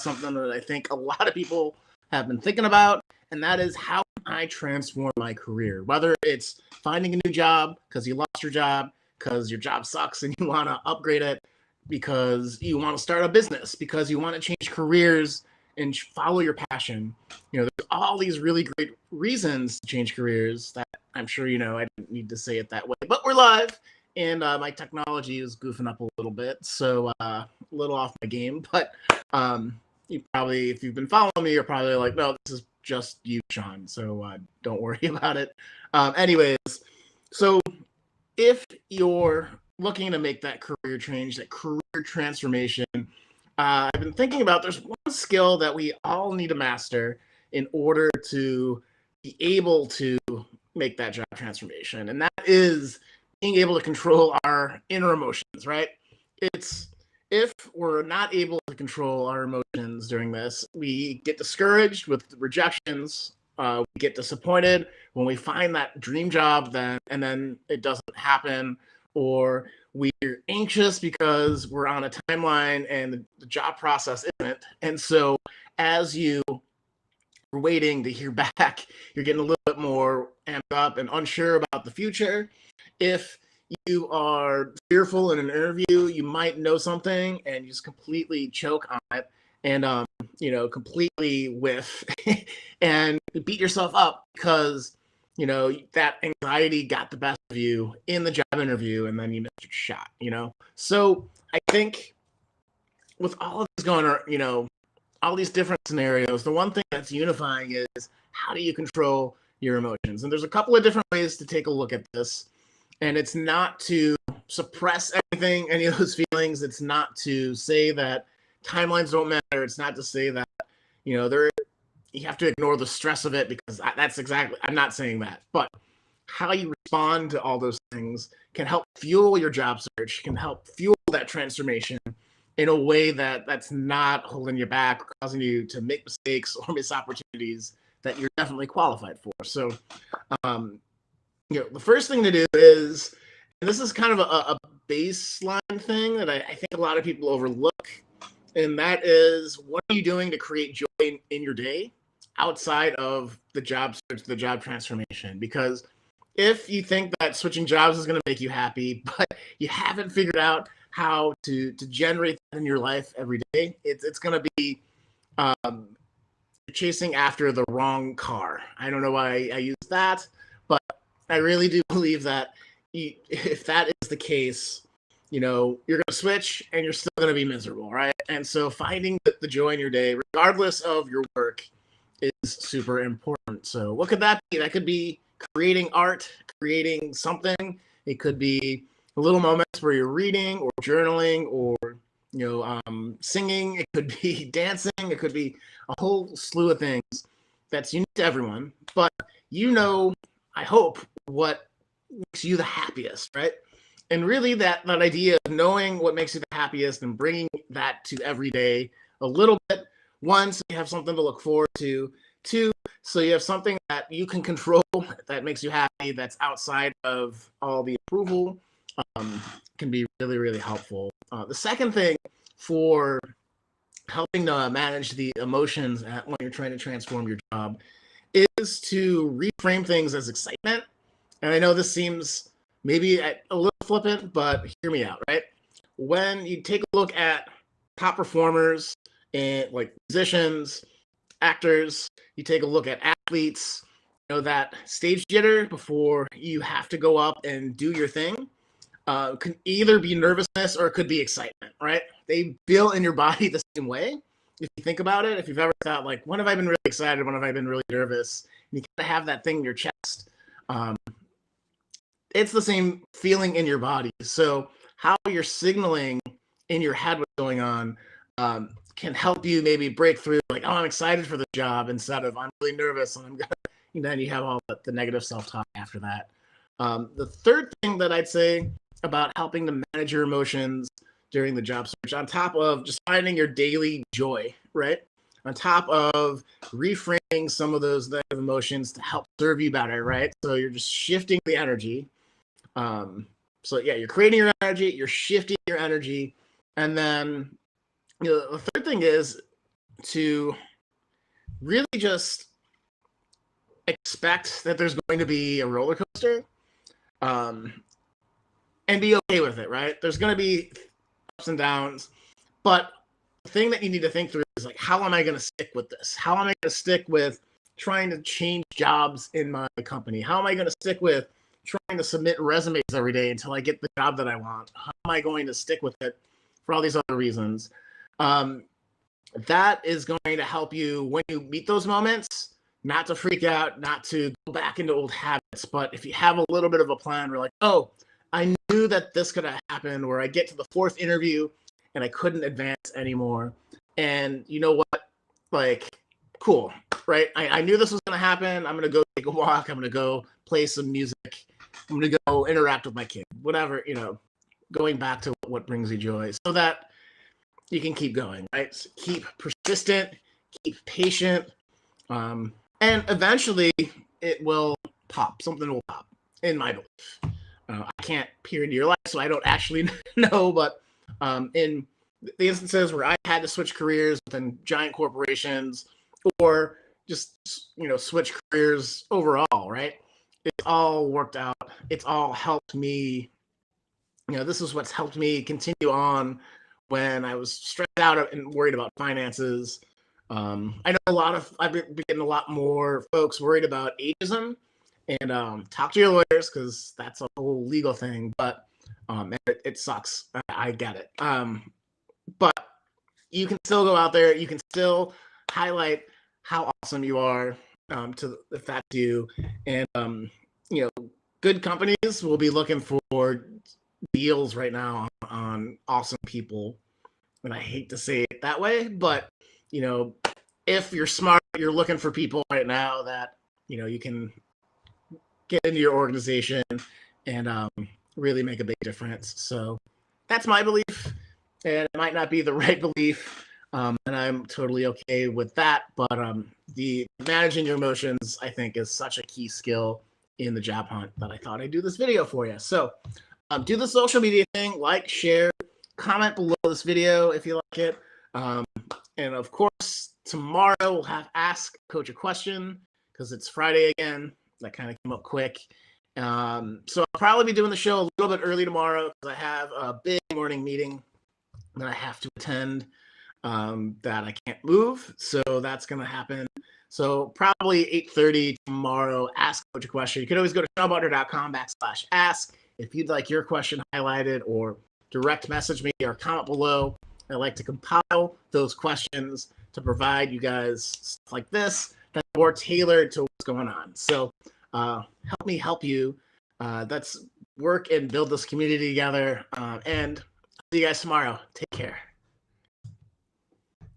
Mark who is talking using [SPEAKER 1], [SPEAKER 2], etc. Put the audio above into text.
[SPEAKER 1] something that I think a lot of people have been thinking about, and that is how can I transform my career? Whether it's finding a new job because you lost your job, because your job sucks and you want to upgrade it, because you want to start a business, because you want to change careers and follow your passion. There's all these really great reasons to change careers that I'm sure I didn't need to say it that way, but we're live, and my technology is goofing up a little bit, so a little off my game. But you probably, if you've been following me, you're probably like, no, this is just you, Sean. So don't worry about it. Anyways, so if you're looking to make that career change, that career transformation, I've been thinking about there's one skill that we all need to master in order to be able to make that job transformation. And that is being able to control our inner emotions, right? It's if we're not able to control our emotions during this, we get discouraged with rejections. We get disappointed when we find that dream job, and then it doesn't happen, or we're anxious because we're on a timeline and the job process isn't. And so, as you are waiting to hear back, you're getting a little bit more amped up and unsure about the future. If you are fearful in an interview, you might know something and you just completely choke on it, and completely whiff and beat yourself up because that anxiety got the best of you in the job interview, and then you missed your shot. So I think with all of this going on, all these different scenarios, the one thing that's unifying is how do you control your emotions? And there's a couple of different ways to take a look at this. And it's not to suppress anything, any of those feelings. It's not to say that timelines don't matter. It's not to say that, you have to ignore the stress of it, because that's exactly, I'm not saying that. But how you respond to all those things can help fuel your job search, can help fuel that transformation in a way that's not holding you back, causing you to make mistakes or miss opportunities that you're definitely qualified for. So, the first thing to do is, and this is kind of a baseline thing that I think a lot of people overlook, and that is, what are you doing to create joy in your day outside of the job search, the job transformation? Because if you think that switching jobs is going to make you happy, but you haven't figured out how to generate that in your life every day, it's going to be chasing after the wrong car. I don't know why I use that, but I really do believe that if that is the case, you're going to switch and you're still going to be miserable, right? And so finding the joy in your day, regardless of your work, is super important. So what could that be? That could be creating art, creating something. It could be little moments where you're reading or journaling or singing. It could be dancing. It could be a whole slew of things that's unique to everyone. But I hope, what makes you the happiest, right? And really that idea of knowing what makes you the happiest and bringing that to every day a little bit. One, so you have something to look forward to. Two, so you have something that you can control that makes you happy, that's outside of all the approval, can be really, really helpful. The second thing for helping to manage the emotions when you're trying to transform your job is to reframe things as excitement. And I know this seems maybe a little flippant, but hear me out, right? When you take a look at top performers and like musicians, actors, you take a look at athletes, that stage jitter before you have to go up and do your thing can either be nervousness or it could be excitement, right? They feel in your body the same way. If you think about it, if you've ever thought, like, when have I been really excited? When have I been really nervous? And you kind of have that thing in your chest. It's the same feeling in your body. So how you're signaling in your head what's going on can help you maybe break through, like, oh, I'm excited for the job, instead of I'm really nervous and I'm gonna, and then you have all the negative self-talk after that. The third thing that I'd say about helping to manage your emotions during the job search, on top of just finding your daily joy, right? On top of reframing some of those negative emotions to help serve you better, right? So you're just shifting the energy. So yeah, you're creating your energy, you're shifting your energy. And then, the third thing is to really just expect that there's going to be a roller coaster, and be okay with it, right? There's going to be ups and downs, but the thing that you need to think through is like, how am I going to stick with this? How am I going to stick with trying to change jobs in my company? How am I going to stick with trying to submit resumes every day until I get the job that I want? How am I going to stick with it for all these other reasons? That is going to help you when you meet those moments, not to freak out, not to go back into old habits. But if you have a little bit of a plan, we're like, oh, I knew that this could have happened, where I get to the fourth interview and I couldn't advance anymore. And you know what? Like, cool, right? I knew this was going to happen. I'm going to go take a walk. I'm going to go play some music. I'm going to go interact with my kid, whatever, going back to what brings you joy so that you can keep going, right? So keep persistent, keep patient, and eventually it will pop. Something will pop, in my belief. I can't peer into your life, so I don't actually know, but in the instances where I had to switch careers within giant corporations, or just switch careers overall, right? It's all worked out. It's all helped me. This is what's helped me continue on when I was stressed out and worried about finances. I know I've been getting a lot more folks worried about ageism, and talk to your lawyers, because that's a whole legal thing, but it sucks. I get it. But you can still go out there. You can still highlight how awesome you are, to the fact you, and good companies will be looking for deals right now on awesome people. And I hate to say it that way, but if you're smart, you're looking for people right now that you can get into your organization and really make a big difference. So that's my belief, and it might not be the right belief, and I'm totally okay with that. But the managing your emotions, I think, is such a key skill in the job hunt that I thought I'd do this video for you. So do the social media thing, like, share, comment below this video if you like it. And of course, tomorrow we'll have Ask Coach a Question, because it's Friday again. That kind of came up quick. So I'll probably be doing the show a little bit early tomorrow, because I have a big morning meeting that I have to attend, that I can't move. So that's going to happen. So probably 8:30 tomorrow, Ask Coach a Question. You can always go to SeanButler.com/ask if you'd like your question highlighted, or direct message me or comment below. I like to compile those questions to provide you guys stuff like this that's more tailored to what's going on. So help me help you. Let's work and build this community together. And see you guys tomorrow. Take care.